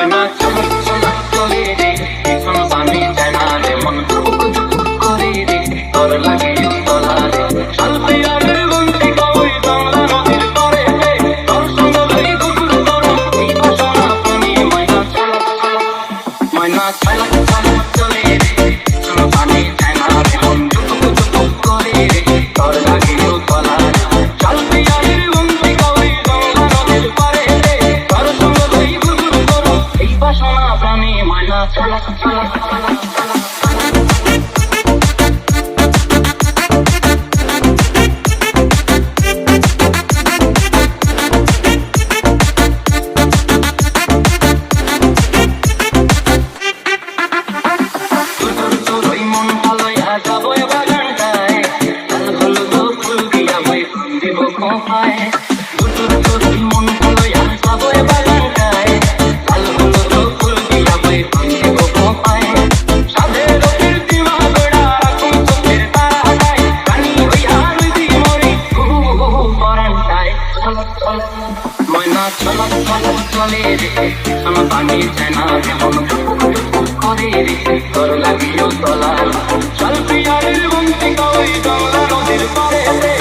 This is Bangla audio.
ময়না চলে চলে চলে রে পিছন পানি যায় না রে মন ধুক ধুক করে রে তোর লাগে তলা রে শালতে আরে বন্দি কই বাংলা নদীর পারে রে তোর সঙ্গ লই গুগুর তোর এই বাসনা পানি ময়না চলে চলে ময়না চলে চলে চলে রে পিছন পানি যায় না রে মন ধুক ধুক করে রে তোর লাগে তলা রে শালতে আরে বন্দি কই বাংলা নদীর পারে রে তোর সঙ্গ লই গুগুর তোর এই বাসনা পানি ময়না চলে চলে চলে ময়না চলা চলা চলে রে পিছন পানি যায় না রে মন করে রে তোর লাগিও তলা চল পিয়ারের বন্দি কই বাংলা নদীর পারে রে